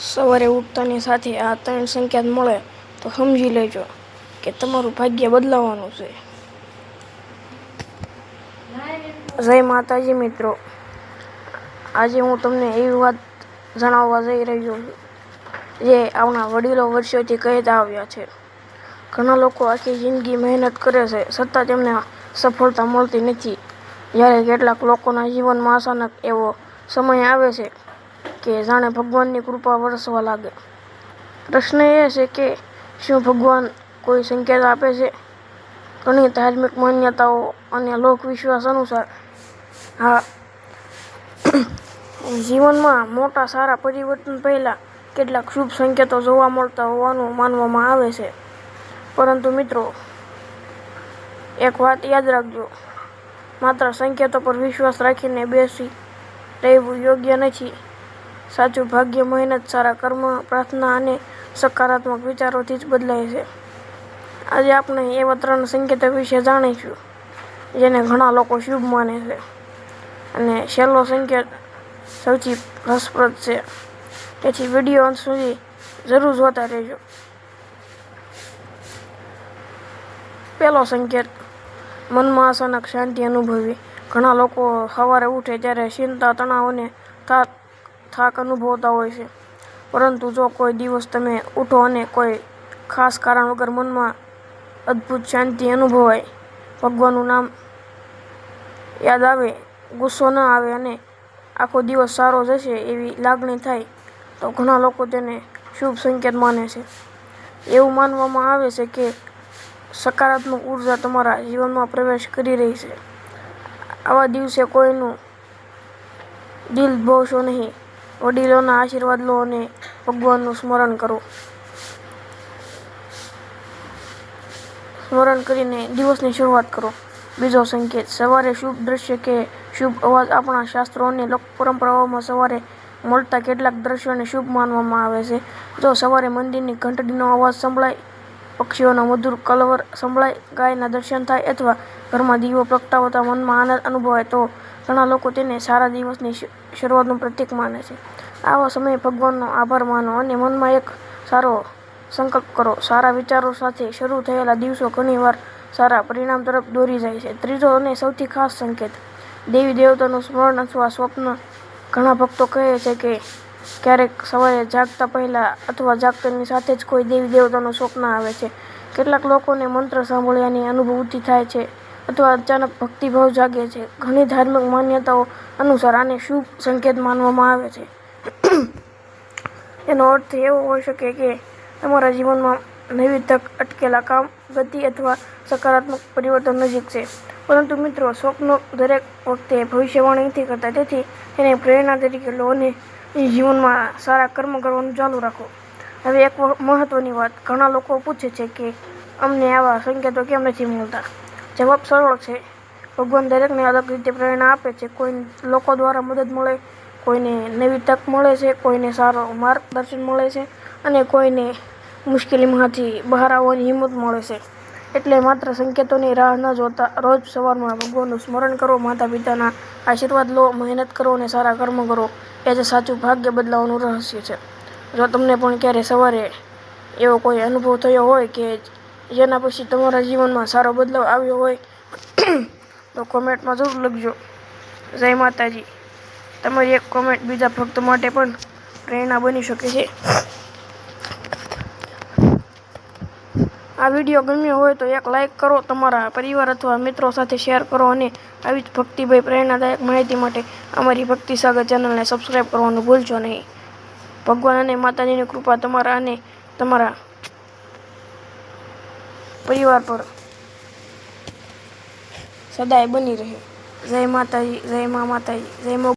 સવારે ઉઠતાની સાથે આ 3 સંકેત મળે તો સમજી લેજો કે તમારું ભાગ્ય બદલાવાનું છે. જય માતાજી મિત્રો, આજે હું તમને એવી વાત જણાવવા જઈ રહ્યો છું જે આપણા વડીલો વર્ષોથી કહેતા આવ્યા છે. ઘણા લોકો આખી જિંદગી મહેનત કરે છે છતાં તેમને સફળતા મળતી નથી. જ્યારે કેટલાક લોકોના જીવનમાં અચાનક એવો સમય આવે છે કે જાણે ભગવાનની કૃપા વરસવા લાગે. પ્રશ્ન એ છે કે શું ભગવાન કોઈ સંકેત આપે છે? ઘણી ધાર્મિક માન્યતાઓ અને લોકવિશ્વાસ અનુસાર હા, જીવનમાં મોટા સારા પરિવર્તન પહેલા કેટલાક શુભ સંકેતો જોવા મળતા હોવાનું માનવામાં આવે છે. પરંતુ મિત્રો, એક વાત યાદ રાખજો, માત્ર સંકેતો પર વિશ્વાસ રાખીને બેસી રહેવું યોગ્ય નથી. સાચું ભાગ્ય મહેનત, સારા કર્મ, પ્રાર્થના અને સકારાત્મક વિચારોથી જ બદલાય છે. આજે આપણે એવા 3 સંકેતો વિશે જાણીશું જેને ઘણા લોકો શુભ માને છે. અને છેલ્લો સંકેત સૌથી રસપ્રદ છે, તેથી વિડીયો અંત સુધી જરૂર જોતા રહેજો. પહેલો સંકેત, મનમાં અચાનક શાંતિ અનુભવવી. ઘણા લોકો સવારે ઉઠે ત્યારે ચિંતા, તણાવ અને થાક અનુભવતા હોય છે. પરંતુ જો કોઈ દિવસ તમે ઉઠો અને કોઈ ખાસ કારણ વગર મનમાં અદ્ભુત શાંતિ અનુભવાય, ભગવાનનું નામ યાદ આવે, ગુસ્સો ન આવે અને આખો દિવસ સારો જશે એવી લાગણી થાય, તો ઘણા લોકો તેને શુભ સંકેત માને છે. એવું માનવામાં આવે છે કે સકારાત્મક ઉર્જા તમારા જીવનમાં પ્રવેશ કરી રહી છે. આવા દિવસે કોઈનું દિલ દુભાવશો નહીં. વડીલોના આશીર્વાદ લો અને ભગવાનનું સ્મરણ કરીને દિવસની શરૂઆત કરો. બીજો સંકેત, સવારે શુભ દ્રશ્ય કે શુભ અવાજ. આપણા શાસ્ત્રો અને લોકપરંપરાઓમાં સવારે મળતા કેટલાક દ્રશ્યોને શુભ માનવામાં આવે છે. જો સવારે મંદિરની ઘંટડીનો અવાજ સંભળાય, પક્ષીઓનો મધુર કલરવ સંભળાય, ગાયના દર્શન થાય અથવા ઘરમાં દીવો પ્રગટાવતા મનમાં આનંદ અનુભવાય, તો ઘણા લોકો તેને સારા દિવસની શરૂઆતનું પ્રતીક માને છે. આવા સમયે ભગવાનનો આભાર માનો અને મનમાં એક સારો સંકલ્પ કરો. સારા વિચારો સાથે શરૂ થયેલા દિવસો ઘણીવાર સારા પરિણામ તરફ દોરી જાય છે. ત્રીજો અને સૌથી ખાસ સંકેત, દેવી દેવતાનું સ્મરણ અથવા સ્વપ્ન. ઘણા ભક્તો કહે છે કે ક્યારેક સવારે જાગતા પહેલા અથવા જાગતાની સાથે જ કોઈ દેવી દેવતાનું સ્વપ્ન આવે છે. કેટલાક લોકોને મંત્ર સાંભળ્યાની અનુભૂતિ થાય છે અથવા અચાનક ભક્તિભાવ જાગે છે. ઘણી ધાર્મિક માન્યતાઓ અનુસાર આને શુભ સંકેત માનવામાં આવે છે. એનો અર્થ એવો હોઈ શકે કે તમારા જીવનમાં નવી તક, અટકેલા કામ, ગતિ અથવા સકારાત્મક પરિવર્તન નજીક છે. પરંતુ મિત્રો, સ્વપ્નો દરેક વખતે ભવિષ્યવાણી નથી કરતા, તેથી તેને પ્રેરણા તરીકે લો અને જીવનમાં સારા કર્મ કરવાનું ચાલુ રાખો. હવે એક મહત્વની વાત, ઘણા લોકો પૂછે છે કે અમને આવા સંકેતો કેમ નથી મળતા? જવાબ સરળ છે, ભગવાન દરેકને અલગ રીતે પ્રેરણા આપે છે. કોઈ લોકો દ્વારા મદદ મળે, કોઈને નવી તક મળે છે, કોઈને સારો માર્ગદર્શન મળે છે અને કોઈને મુશ્કેલીમાંથી બહાર આવવાની હિંમત મળે છે. એટલે માત્ર સંકેતોની રાહ ન જોતા રોજ સવારમાં ભગવાનનું સ્મરણ કરો, માતા પિતાના આશીર્વાદ લો, મહેનત કરો અને સારા કર્મ કરો. એ જ સાચું ભાગ્ય બદલાવવાનું રહસ્ય છે. જો તમને પણ ક્યારે સવારે એવો કોઈ અનુભવ થયો હોય કે જેના પછી તમારા જીવનમાં સારો બદલાવ આવ્યો હોય તો કોમેન્ટમાં જરૂર લખજો. જય માતાજી. તમારી એક કોમેન્ટ બીજા ભક્તો માટે પણ પ્રેરણા બની શકે છે. આ વિડીયો ગમ્યો હોય તો એક લાઈક કરો, તમારા પરિવાર અથવા મિત્રો સાથે શેર કરો અને આવી જ ભક્તિમય પ્રેરણાદાયક માહિતી માટે અમારી ભક્તિ સાગર ચેનલને સબસ્ક્રાઈબ કરવાનું ભૂલશો નહીં. ભગવાન અને માતાજીની કૃપા તમારા અને તમારા પરિવાર પર સદાય બની રહે. જય માતાજી, જય મા માતાજી, જય મા